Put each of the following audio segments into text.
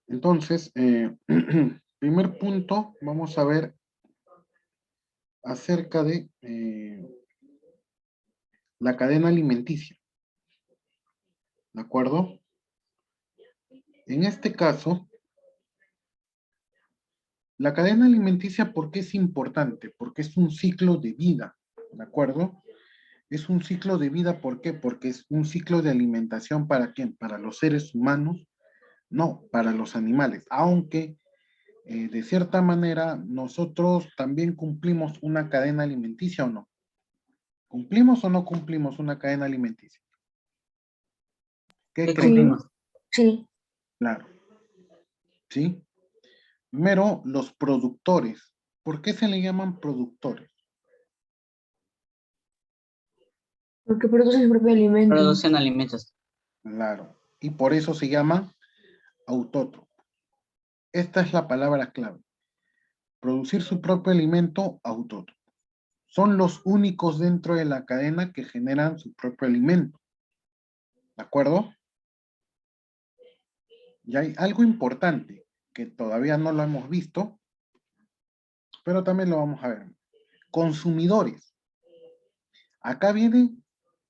Entonces, primer punto, vamos a ver acerca de la cadena alimenticia, ¿de acuerdo? En este caso, la cadena alimenticia, ¿por qué es importante? Porque es un ciclo de vida, ¿de acuerdo? Es un ciclo de vida, ¿por qué? Porque es un ciclo de alimentación ¿para quién? Para los seres humanos, no, para los animales, aunque de cierta manera nosotros también cumplimos una cadena alimenticia o no. ¿Cumplimos o no cumplimos una cadena alimenticia? ¿Qué ¿Qué creen? Sí, cumplimos? sí, Claro, ¿sí? Primero, los productores. ¿Por qué se le llaman productores? porque produce su propio alimento. Producen alimentos. Claro. Y por eso se llaman autótrofos. Esta es la palabra clave. Producir su propio alimento autótrofo. Son los únicos dentro de la cadena que generan su propio alimento. ¿De acuerdo? Y hay algo importante que todavía no lo hemos visto, pero también lo vamos a ver. Consumidores. Acá vienen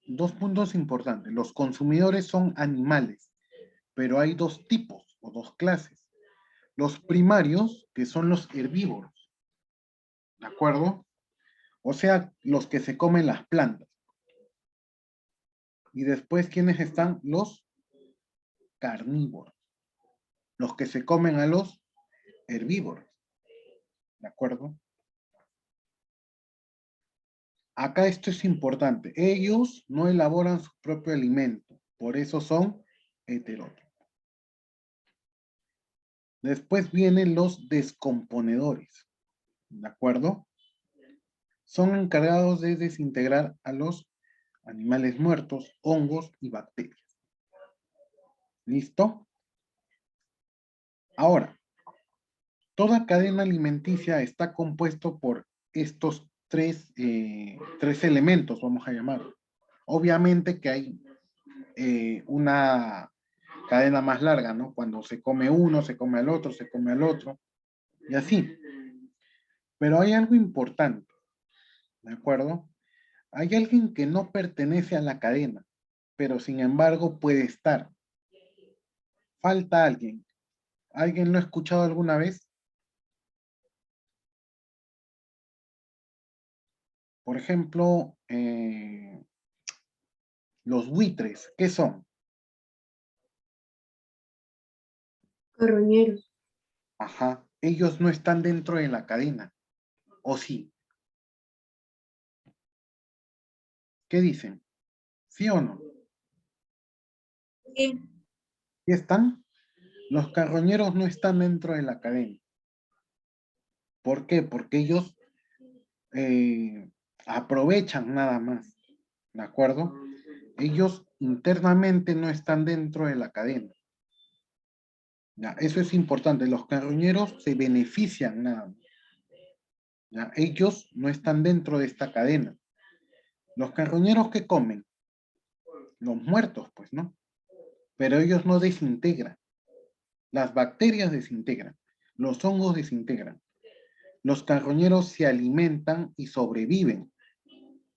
dos puntos importantes. Los consumidores son animales, pero hay dos tipos o dos clases. Los primarios, que son los herbívoros, ¿de acuerdo? O sea, los que se comen las plantas. Y después, ¿quiénes están? Los carnívoros, los que se comen a los herbívoros, ¿de acuerdo? Acá esto es importante. Ellos no elaboran su propio alimento, por eso son heterótrofos. Después vienen los descomponedores, ¿de acuerdo? Son encargados de desintegrar a los animales muertos, hongos y bacterias. ¿Listo? Ahora, toda cadena alimenticia está compuesto por estos tres elementos, vamos a llamarlo. Obviamente que hay una cadena más larga, ¿no? Cuando se come uno, se come al otro, se come al otro, y así. Pero hay algo importante, ¿de acuerdo? Hay alguien que no pertenece a la cadena, pero sin embargo puede estar. Falta alguien. ¿Alguien lo ha escuchado alguna vez? Por ejemplo, los buitres, ¿qué son? Carroñeros. Ajá, ellos no están dentro de la cadena, ¿o sí? ¿Qué dicen? ¿Sí o no? Sí. ¿Sí están? Los carroñeros no están dentro de la cadena. ¿Por qué? Porque ellos aprovechan nada más, ¿de acuerdo? Ellos internamente no están dentro de la cadena. ¿Ya? Eso es importante. Los carroñeros se benefician nada más. ¿Ya? Ellos no están dentro de esta cadena. Los carroñeros que comen, los muertos, pues, ¿no? Pero ellos no desintegran. Las bacterias desintegran. Los hongos desintegran. Los carroñeros se alimentan y sobreviven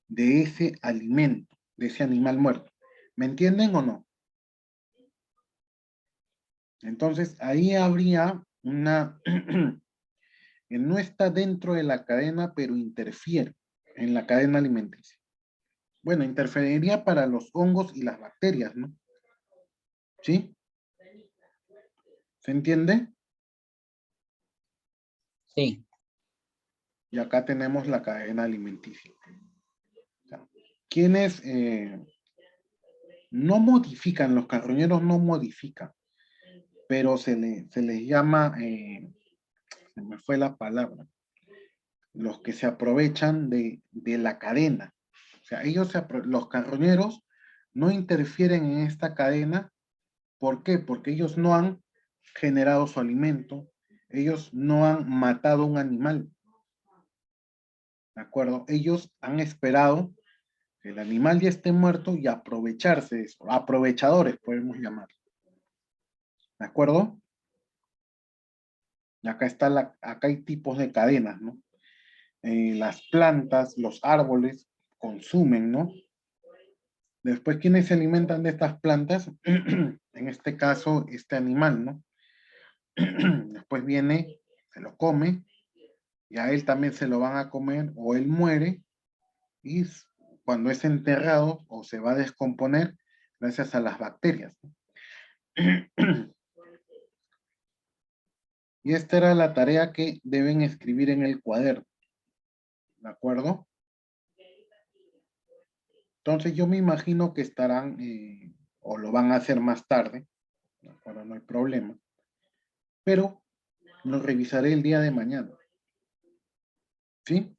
de ese alimento, de ese animal muerto. ¿Me entienden o no? Entonces, ahí habría una, no está dentro de la cadena, pero interfiere en la cadena alimenticia. Bueno, interferiría para los hongos y las bacterias, ¿no? ¿Sí? ¿Se entiende? Sí. Y acá tenemos la cadena alimenticia. O sea, quienes no modifican, los carroñeros no modifican, pero se les llama, se me fue la palabra, los que se aprovechan de la cadena. O sea, los carroñeros no interfieren en esta cadena. ¿Por qué? Porque ellos no han generado su alimento, ellos no han matado un animal, ¿de acuerdo? Ellos han esperado que el animal ya esté muerto y aprovecharse de eso. Aprovechadores, podemos llamar, ¿de acuerdo? Y acá está acá hay tipos de cadenas, ¿no? Las plantas, los árboles consumen, ¿no? Después, ¿quiénes se alimentan de estas plantas? En este caso, este animal, ¿no? Después viene, se lo come, y a él también se lo van a comer, o él muere, y cuando es enterrado o se va a descomponer, gracias a las bacterias, ¿no? Y esta era la tarea que deben escribir en el cuaderno, ¿de acuerdo? Entonces yo me imagino que estarán, o lo van a hacer más tarde, ¿de acuerdo? No hay problema, pero lo revisaré el día de mañana, ¿sí?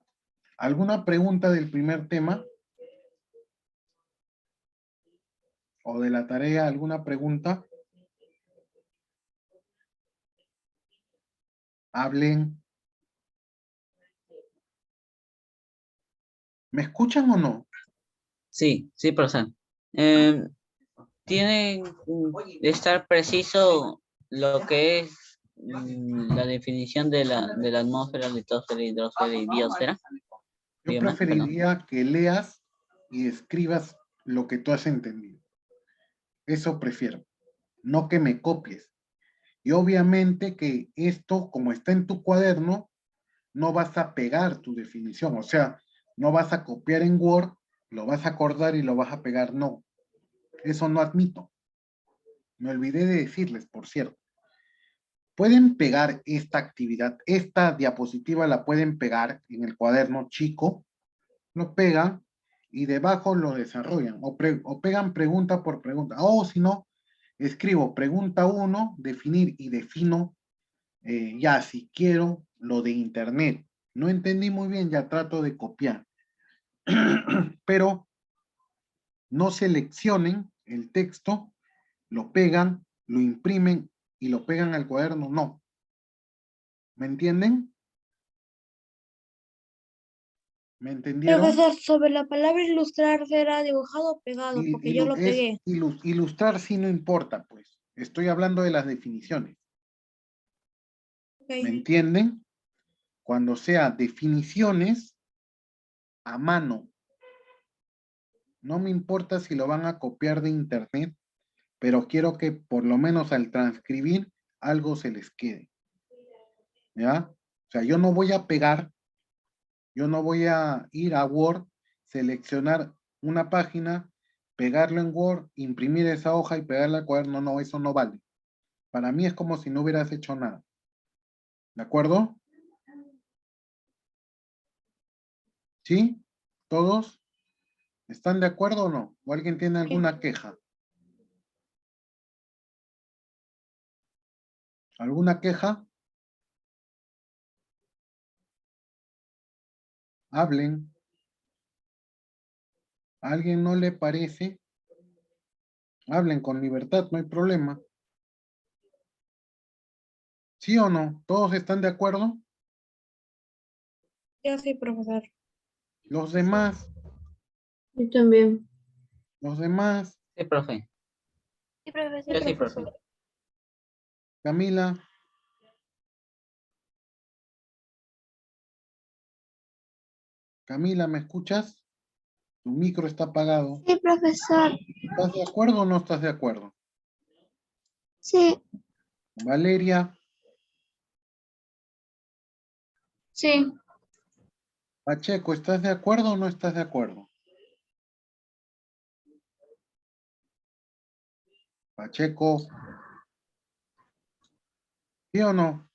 ¿Alguna pregunta del primer tema? ¿O de la tarea, alguna pregunta? Hablen. ¿Me escuchan o no? Sí, sí, profesor. Eh, tiene que estar preciso lo que es la definición de la atmósfera, litosfera, hidrosfera y biosfera. Yo Bioma, perdón. preferiría que leas y escribas lo que tú has entendido. Eso prefiero. No que me copies. Y obviamente que esto, como está en tu cuaderno, no vas a pegar tu definición. O sea, no vas a copiar en Word, lo vas a acordar y lo vas a pegar. No, eso no admito. Me olvidé de decirles, por cierto. Pueden pegar esta actividad, esta diapositiva la pueden pegar en el cuaderno chico, lo pegan y debajo lo desarrollan o pegan pregunta por pregunta. O si no, escribo pregunta 1, definir y defino ya si quiero lo de internet. No entendí muy bien, ya trato de copiar. Pero no seleccionen el texto, lo pegan, lo imprimen y lo pegan al cuaderno, no. ¿Me entienden? ¿Me entendieron? Profesor, sobre la palabra ilustrar será dibujado o pegado, porque yo lo Es pegué. ilustrar sí no importa, pues. Estoy hablando de las definiciones. Ok. ¿Me entienden? Cuando sea definiciones a mano. No me importa si lo van a copiar de internet, pero quiero que por lo menos al transcribir algo se les quede. ¿Ya? O sea, yo no voy a pegar, yo no voy a ir a Word, seleccionar una página, pegarlo en Word, imprimir esa hoja y pegarla al cuaderno. No, eso no vale. Para mí es como si no hubieras hecho nada. ¿De acuerdo? ¿Sí? ¿Todos? ¿Están de acuerdo o no? ¿O alguien tiene alguna queja? ¿Alguna queja? Hablen. ¿A alguien no le parece? Hablen con libertad, no hay problema. ¿Sí o no? ¿Todos están de acuerdo? Yo sí, profesor. Los demás, Yo también. los demás. Sí, profe. Sí, profesor, sí, Yo sí, profe. profesor. Camila, Camila, ¿me escuchas? Tu micro está apagado. Sí, profesor. ¿Estás de acuerdo o no estás de acuerdo? Sí, Valeria, sí. Pacheco, ¿estás de acuerdo o no estás de acuerdo? Pacheco, ¿sí o no?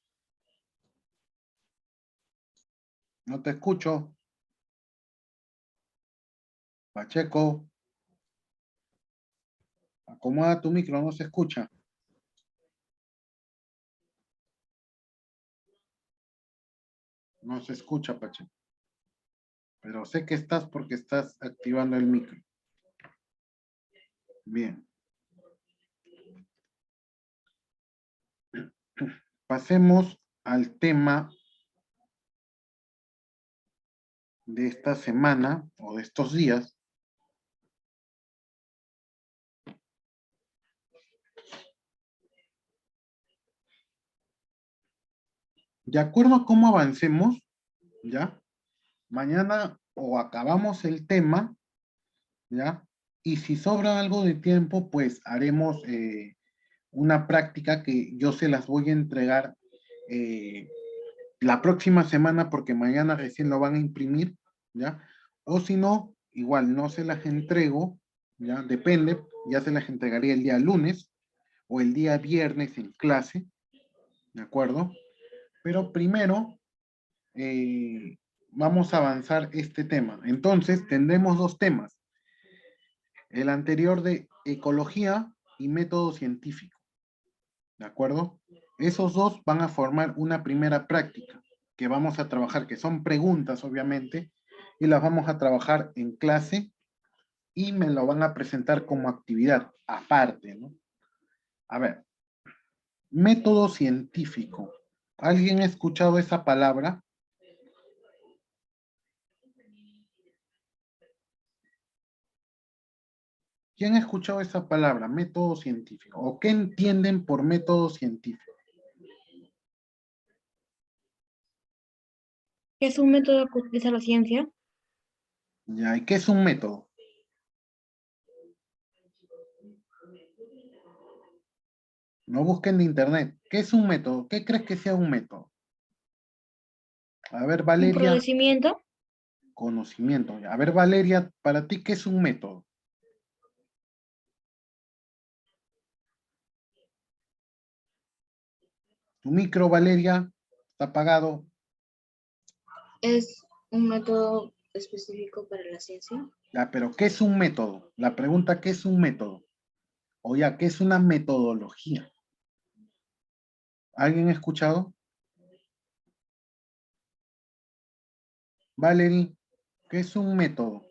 No te escucho. Pacheco, acomoda tu micro, no se escucha. No se escucha, Pacheco. Pero sé que estás porque estás activando el micro. Bien. Pasemos al tema de esta semana o de estos días. De acuerdo a cómo avancemos, ¿ya? Mañana o acabamos el tema, ¿ya? Y si sobra algo de tiempo, pues haremos una práctica que yo se las voy a entregar eh, la próxima semana porque mañana recién lo van a imprimir, ¿ya? O si no, igual no se las entrego, ¿ya? Depende, ya se las entregaría el día lunes o el día viernes en clase, ¿de acuerdo? Pero primero vamos a avanzar este tema. Entonces, tendremos dos temas, el anterior de ecología y método científico, ¿de acuerdo? Esos dos van a formar una primera práctica que vamos a trabajar, que son preguntas, obviamente, y las vamos a trabajar en clase y me lo van a presentar como actividad aparte, ¿no? A ver, método científico. ¿Alguien ha escuchado esa palabra? ¿Quién ha escuchado esa palabra, método científico? ¿O qué entienden por método científico? Es un método que utiliza la ciencia. Ya, ¿y qué es un método? No busquen de internet. ¿Qué es un método? ¿Qué crees que sea un método? A ver, Un Valeria, procedimiento. conocimiento. A ver, Valeria, para ti, ¿qué es un método? Tu micro, Valeria, está apagado. Es un método específico para la ciencia. Ya, pero ¿qué es un método? La pregunta, ¿qué es un método? O ya, ¿qué es una metodología? ¿Alguien ha escuchado? Valerie, ¿qué es un método?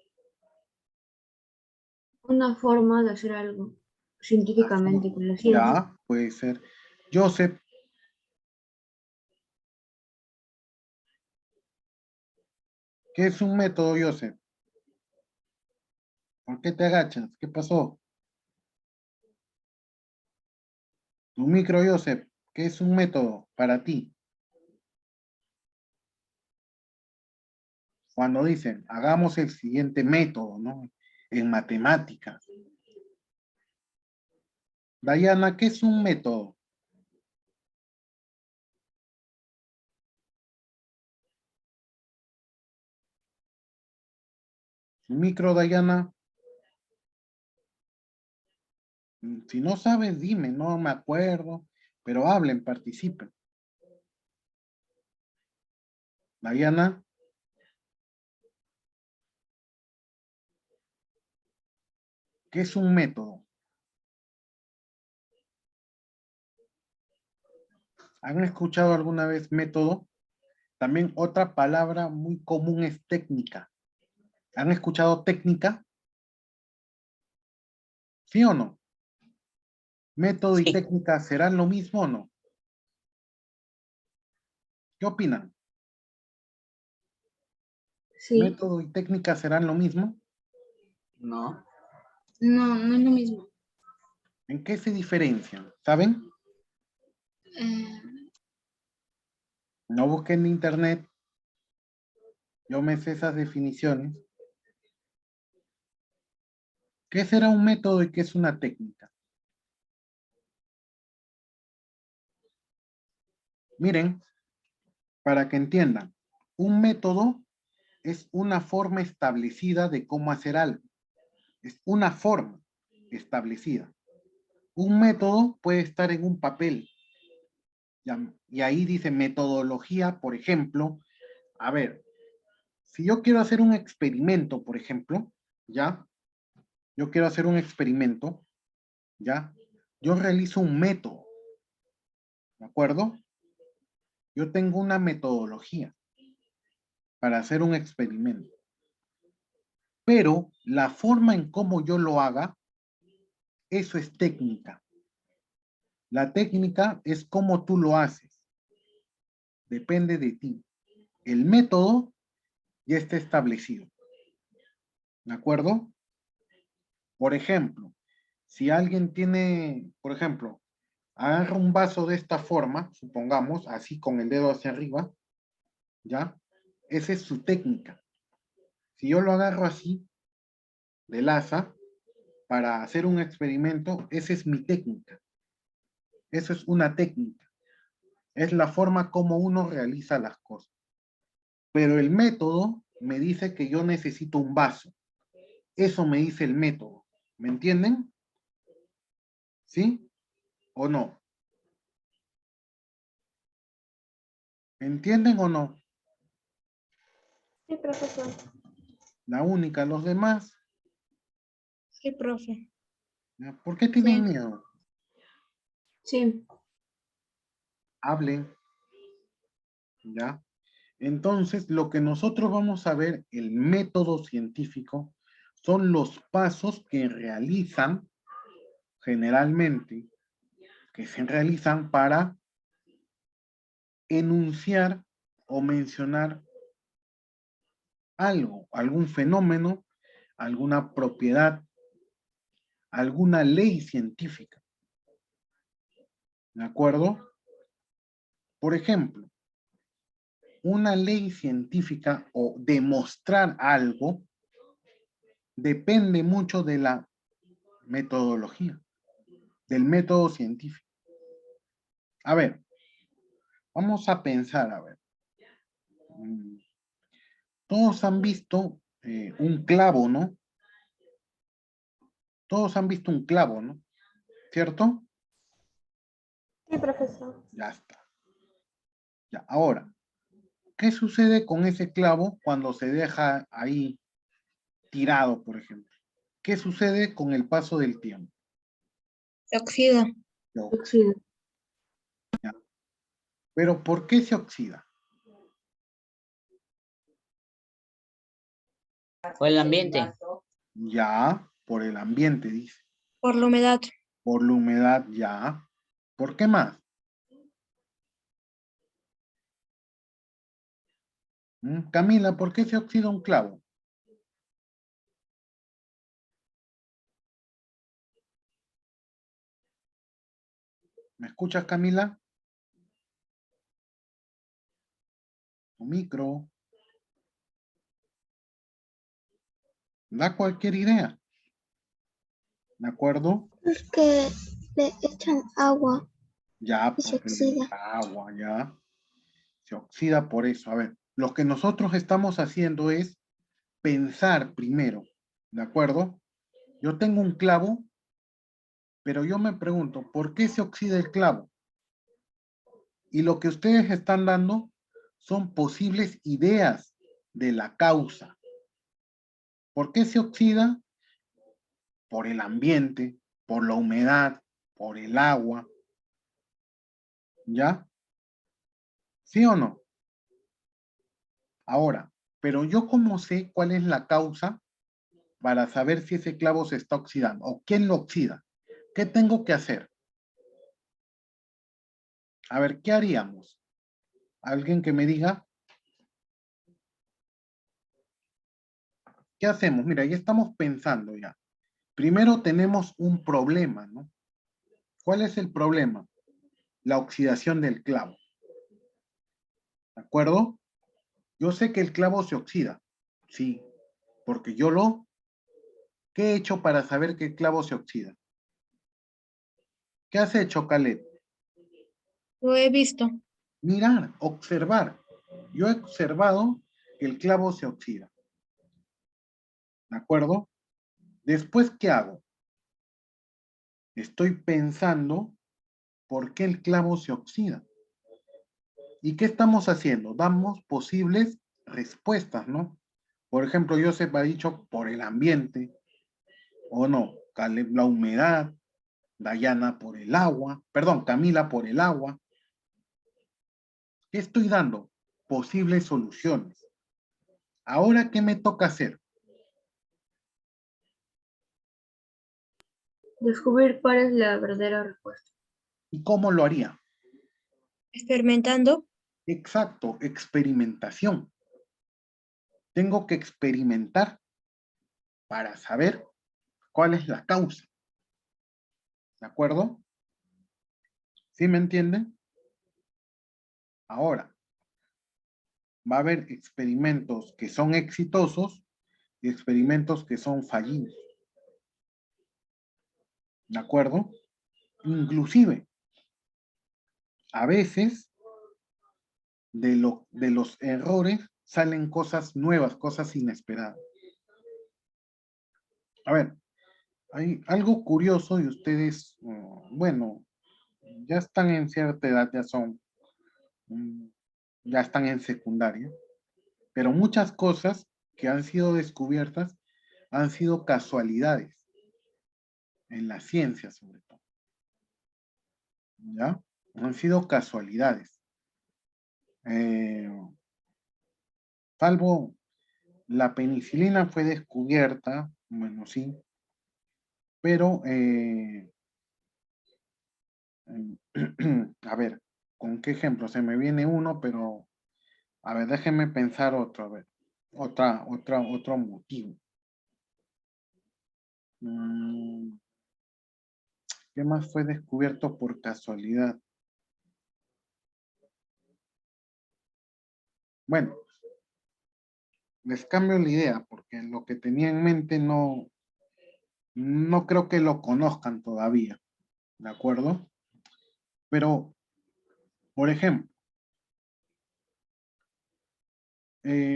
Una forma de hacer algo científicamente con la ciencia. Ya, puede ser. Joseph, ¿qué es un método, Joseph? ¿Por qué te agachas? ¿Qué pasó? Tu micro, Joseph, ¿qué es un método para ti? Cuando dicen, hagamos el siguiente método, ¿no? En matemáticas. Dayana, ¿qué es un método? Tu micro, Dayana. Si no sabes, dime, no me acuerdo, pero hablen, participen. Dayana, ¿qué es un método? ¿Han escuchado alguna vez método? También otra palabra muy común es técnica. ¿Han escuchado técnica? ¿Sí o no? ¿Método y Sí, técnica serán lo mismo o no? ¿Qué opinan? Sí. ¿Método y técnica serán lo mismo? no. No, no es lo mismo. ¿En qué se diferencian? ¿Saben? Eh, No busquen en internet. Yo me sé esas definiciones. ¿Qué será un método y qué es una técnica? Miren, para que entiendan, un método es una forma establecida de cómo hacer algo. Es una forma establecida. Un método puede estar en un papel. Y ahí dice metodología, por ejemplo. A ver, si yo quiero hacer un experimento, por ejemplo, ¿ya? Yo quiero hacer un experimento, ¿ya? Yo realizo un método, ¿de acuerdo? Yo tengo una metodología para hacer un experimento. Pero la forma en cómo yo lo haga, eso es técnica. La técnica es cómo tú lo haces. Depende de ti. El método ya está establecido. ¿De acuerdo? Por ejemplo, si alguien tiene, por ejemplo, Agarra un vaso de esta forma, supongamos, así con el dedo hacia arriba, ¿ya? Esa es su técnica. Si yo lo agarro así, del asa, para hacer un experimento, esa es mi técnica. Eso es una técnica. Es la forma como uno realiza las cosas. Pero el método me dice que yo necesito un vaso. Eso me dice el método. ¿Me entienden? ¿Sí o no? ¿Entienden o no? Sí, profesor. La única, los demás, Sí, profe. ¿ya? ¿Por qué tienen Sí. miedo? Sí. Hablen, ¿ya? Entonces, lo que nosotros vamos a ver, el método científico, son los pasos que realizan generalmente, que se realizan para enunciar o mencionar algo, algún fenómeno, alguna propiedad, alguna ley científica. ¿De acuerdo? Por ejemplo, una ley científica o demostrar algo depende mucho de la metodología, del método científico. A ver, vamos a pensar, a ver. Todos han visto un clavo, ¿no? Todos han visto un clavo, ¿no? ¿Cierto? Sí, profesor. Ya está. Ya, ahora, ¿qué sucede con ese clavo cuando se deja ahí tirado, por ejemplo? ¿Qué sucede con el paso del tiempo? Se oxida. Se Oxida. oxida. Pero ¿por qué se oxida? O el ambiente. Ya, por el ambiente, dice. Por la humedad. Por la humedad, ya. ¿Por qué más? Camila, ¿por qué se oxida un clavo? ¿Me escuchas, Camila? Tu micro. Da cualquier idea. ¿De acuerdo? Es que le echan agua Ya, y se porque le oxida. echa agua, ya. Se oxida por eso. A ver, lo que nosotros estamos haciendo es pensar primero. ¿De acuerdo? Yo tengo un clavo, pero yo me pregunto, ¿por qué se oxida el clavo? Y lo que ustedes están dando son posibles ideas de la causa. ¿Por qué se oxida? Por el ambiente, por la humedad, por el agua. ¿Ya? ¿Sí o no? Ahora, pero yo cómo sé cuál es la causa para saber si ese clavo se está oxidando o quién lo oxida. ¿Qué tengo que hacer? A ver, ¿qué haríamos? ¿Alguien que me diga? ¿Qué hacemos? Mira, ya estamos pensando ya. Primero tenemos un problema, ¿no? ¿Cuál es el problema? La oxidación del clavo. ¿De acuerdo? Yo sé que el clavo se oxida. Sí, porque yo lo... ¿Qué he hecho para saber que el clavo se oxida? ¿Qué has hecho, Caleb? Lo he visto. Mirar, observar. Yo he observado que el clavo se oxida. ¿De acuerdo? Después, ¿qué hago? Estoy pensando por qué el clavo se oxida. ¿Y qué estamos haciendo? Damos posibles respuestas, ¿no? Por ejemplo, Joseph ha dicho por el ambiente, o no, Caleb la humedad, Dayana por el agua, perdón, Camila por el agua. ¿Qué estoy dando? Posibles soluciones. Ahora, ¿qué me toca hacer? Descubrir cuál es la verdadera respuesta. ¿Y cómo lo haría? Experimentando. Exacto, experimentación. Tengo que experimentar para saber cuál es la causa. ¿De acuerdo? ¿Sí me entienden? Ahora, va a haber experimentos que son exitosos y experimentos que son fallidos. ¿De acuerdo? Inclusive, a veces de los errores salen cosas nuevas, cosas inesperadas. A ver, hay algo curioso y ustedes, bueno, ya están en cierta edad, ya están en secundaria, pero muchas cosas que han sido descubiertas han sido casualidades, en la ciencia sobre todo, ¿ya? Han sido casualidades. Salvo la penicilina fue descubierta, bueno, sí, pero, a ver, ¿con qué ejemplo? Se me viene uno, pero, a ver, déjenme pensar otro, a ver, otro motivo. ¿Qué más fue descubierto por casualidad? Bueno, les cambio la idea, porque lo que tenía en mente no creo que lo conozcan todavía, ¿de acuerdo? Pero, por ejemplo,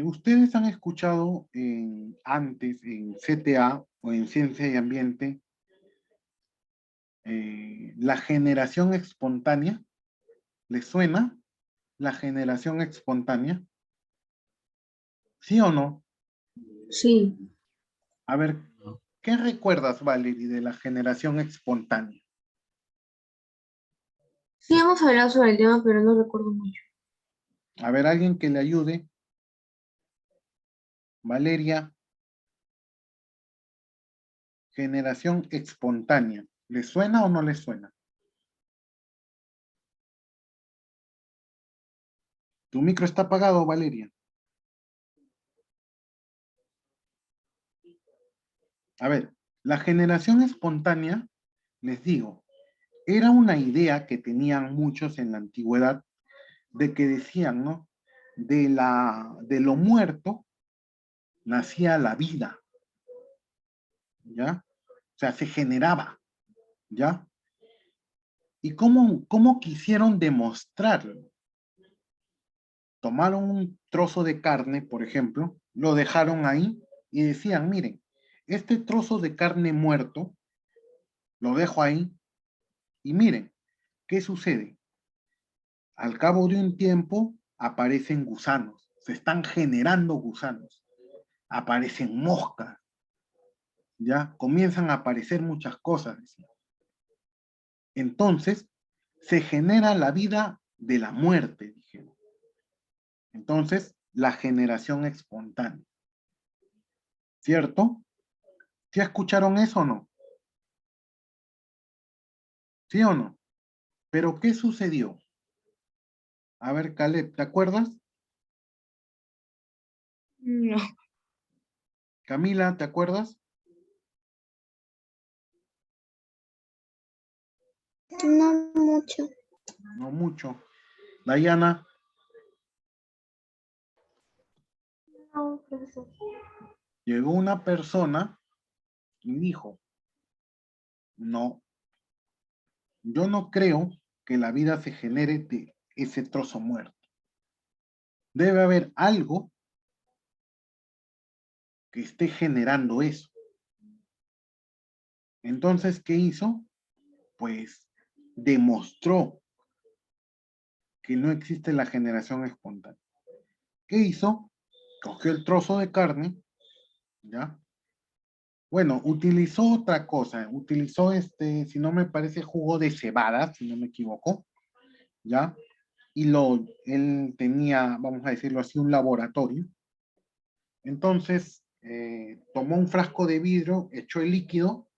ustedes han escuchado antes en CTA o en Ciencia y Ambiente la generación espontánea. ¿Les suena la generación espontánea? ¿Sí o no? Sí. A ver, ¿qué recuerdas, Valerie, de la generación espontánea? Sí, hemos hablado sobre el tema, pero no recuerdo mucho. A ver, alguien que le ayude. Valeria, generación espontánea. ¿Le suena o no le suena? Tu micro está apagado, Valeria. A ver, la generación espontánea, les digo, era una idea que tenían muchos en la antigüedad de que decían, ¿no? De lo muerto nacía la vida, ¿ya? O sea, se generaba, ¿ya? ¿Y cómo quisieron demostrarlo? Tomaron un trozo de carne, por ejemplo, lo dejaron ahí y decían, miren, este trozo de carne muerto, lo dejo ahí y miren, ¿qué sucede? Al cabo de un tiempo aparecen gusanos, se están generando gusanos, aparecen moscas, ya comienzan a aparecer muchas cosas. Entonces, se genera la vida de la muerte, dijeron. Entonces, la generación espontánea. ¿Cierto? ¿Sí escucharon eso o no? ¿Sí o no? Pero ¿qué sucedió? A ver, Caleb, ¿te acuerdas? No. Camila, ¿te acuerdas? No mucho. No mucho. Dayana, No, profesor. llegó una persona y dijo, no, yo no creo que la vida se genere de ese trozo muerto. Debe haber algo que esté generando eso. Entonces, ¿qué hizo? Pues demostró que no existe la generación espontánea. ¿Qué hizo? Cogió el trozo de carne, ¿ya? Bueno, utilizó otra cosa, utilizó si no me parece, jugo de cebada, si no me equivoco, ¿ya? Y él tenía, vamos a decirlo así, un laboratorio. Entonces, tomó un frasco de vidrio, echó el líquido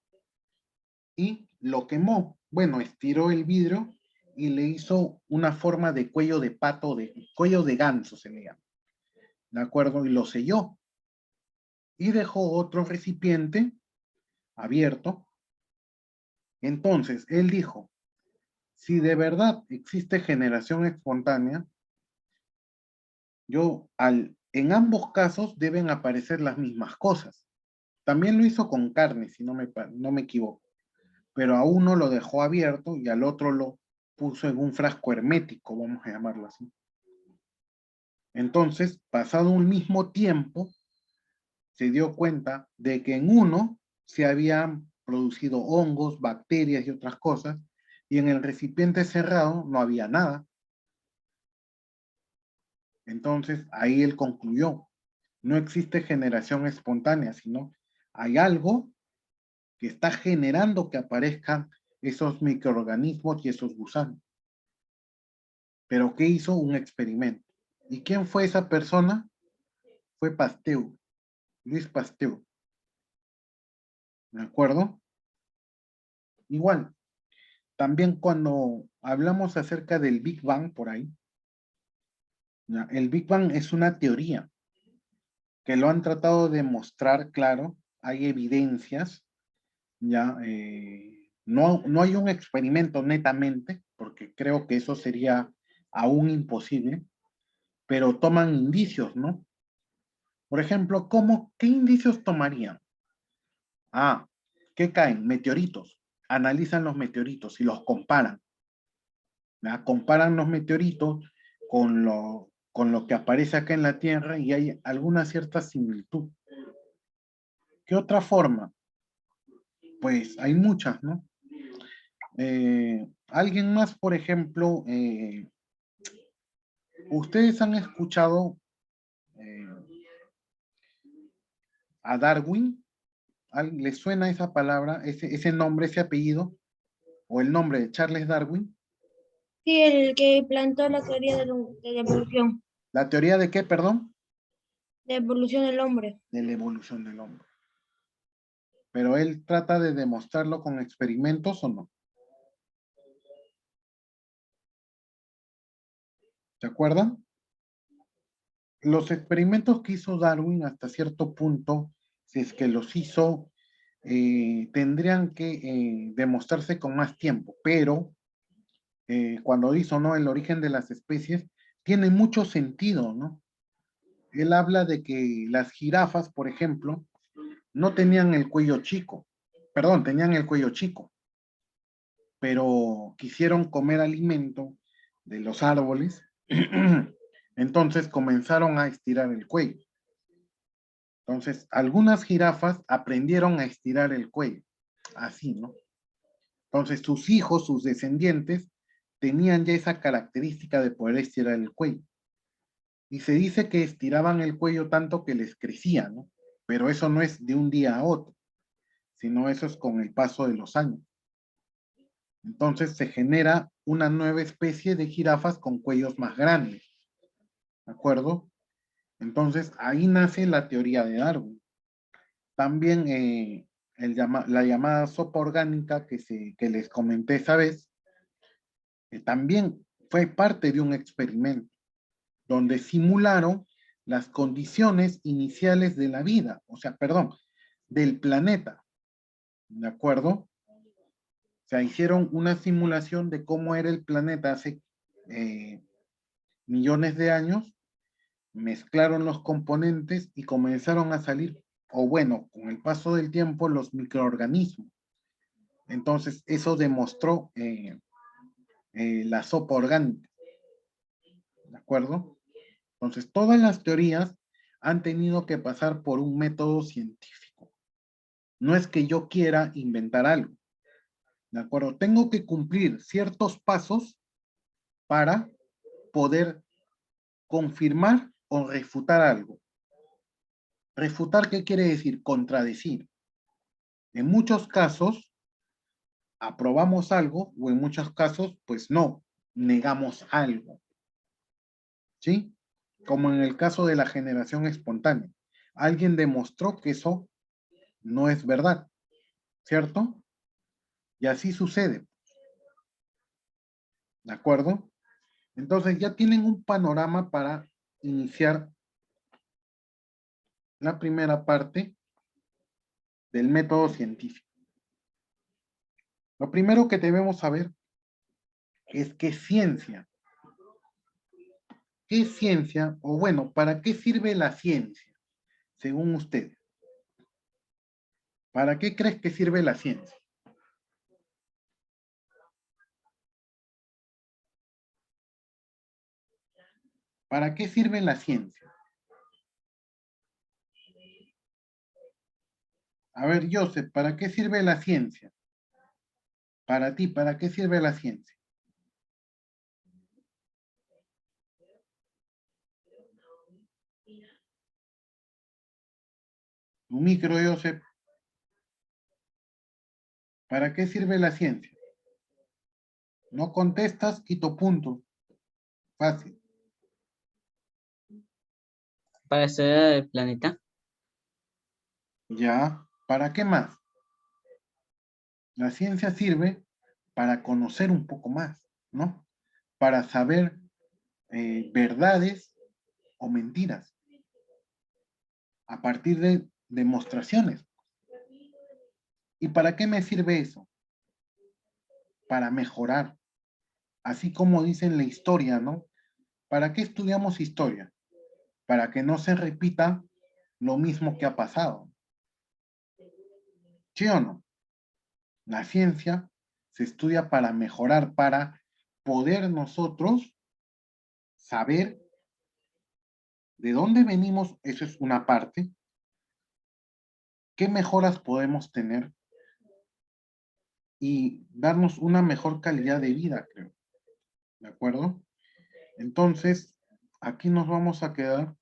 y lo quemó. Bueno, estiró el vidrio y le hizo una forma de cuello de pato, de cuello de ganso se le llama, ¿de acuerdo? Y lo selló. Y dejó otro recipiente abierto. Entonces, él dijo, Si de verdad existe generación espontánea, en ambos casos deben aparecer las mismas cosas. También lo hizo con carne, si no me equivoco. Pero a uno lo dejó abierto y al otro lo puso en un frasco hermético, vamos a llamarlo así. Entonces, pasado un mismo tiempo, se dio cuenta de que en uno se habían producido hongos, bacterias y otras cosas, y en el recipiente cerrado no había nada. Entonces, ahí él concluyó, no existe generación espontánea, sino hay algo que está generando que aparezcan esos microorganismos y esos gusanos. ¿Pero qué hizo? Un experimento. ¿Y quién fue esa persona? Fue Pasteur, Luis Pasteur. ¿De acuerdo? Igual, también cuando hablamos acerca del Big Bang por ahí, ¿ya? El Big Bang es una teoría que lo han tratado de mostrar, claro, hay evidencias, ya, no hay un experimento netamente, porque creo que eso sería aún imposible, pero toman indicios, ¿no? Por ejemplo, ¿qué indicios tomarían? Ah, ¿qué caen? Meteoritos. Analizan los meteoritos y los comparan. ¿Verdad? Comparan los meteoritos con lo que aparece acá en la Tierra y hay alguna cierta similitud. ¿Qué otra forma? Pues hay muchas, ¿no? Alguien más, por ejemplo, ¿ustedes han escuchado a Darwin? ¿Les suena esa palabra, ese nombre, ese apellido? ¿O el nombre de Charles Darwin? Sí, el que plantó la teoría ¿La teoría de qué, perdón? de evolución del hombre. De la evolución del hombre. Pero él trata de demostrarlo con experimentos o no. ¿Se acuerdan? Los experimentos que hizo Darwin hasta cierto punto, si es que los hizo, tendrían que demostrarse con más tiempo, pero cuando hizo, ¿no? El origen de las especies, tiene mucho sentido, ¿no? Él habla de que las jirafas, por ejemplo, no tenían el cuello chico, perdón, tenían el cuello chico, pero quisieron comer alimento de los árboles, entonces comenzaron a estirar el cuello. Entonces, algunas jirafas aprendieron a estirar el cuello, así, ¿no? Entonces, sus hijos, sus descendientes, tenían ya esa característica de poder estirar el cuello. Y se dice que estiraban el cuello tanto que les crecía, ¿no? Pero eso no es de un día a otro, sino eso es con el paso de los años. Entonces se genera una nueva especie de jirafas con cuellos más grandes. ¿De acuerdo? Entonces ahí nace la teoría de Darwin. También la llamada sopa orgánica que les comenté esa vez, también fue parte de un experimento donde simularon las condiciones iniciales de la vida, o sea, perdón, del planeta. ¿De acuerdo? O sea, hicieron una simulación de cómo era el planeta hace millones de años, mezclaron los componentes y comenzaron a salir, o bueno, con el paso del tiempo, los microorganismos. Entonces, eso demostró la sopa orgánica. ¿De acuerdo? Entonces, todas las teorías han tenido que pasar por un método científico. No es que yo quiera inventar algo. ¿De acuerdo? Tengo que cumplir ciertos pasos para poder confirmar o refutar algo. ¿Refutar qué quiere decir? Contradecir. En muchos casos, aprobamos algo o en muchos casos, pues no, negamos algo. ¿Sí? Como en el caso de la generación espontánea. Alguien demostró que eso no es verdad, ¿cierto? Y así sucede. ¿De acuerdo? Entonces ya tienen un panorama para iniciar la primera parte del método científico. Lo primero que debemos saber es ¿qué es ciencia? ¿Qué es ciencia? O bueno, ¿para qué sirve la ciencia? Según usted. ¿Para qué crees que sirve la ciencia? ¿Para qué sirve la ciencia? A ver, Joseph, ¿para qué sirve la ciencia? Para ti, ¿para qué sirve la ciencia? Tu micro, Joseph. ¿Para qué sirve la ciencia? No contestas, quito puntos. Fácil. Para estudiar el planeta. Ya. ¿Para qué más? La ciencia sirve para conocer un poco más, ¿no? Para saber verdades o mentiras a partir de demostraciones. ¿Y para qué me sirve eso? Para mejorar. Así como dice en la historia, ¿no? ¿Para qué estudiamos historia? Para que no se repita lo mismo que ha pasado. ¿Sí o no? La ciencia se estudia para mejorar, para poder nosotros saber de dónde venimos, eso es una parte, qué mejoras podemos tener y darnos una mejor calidad de vida, creo. ¿De acuerdo? Entonces, aquí nos vamos a quedar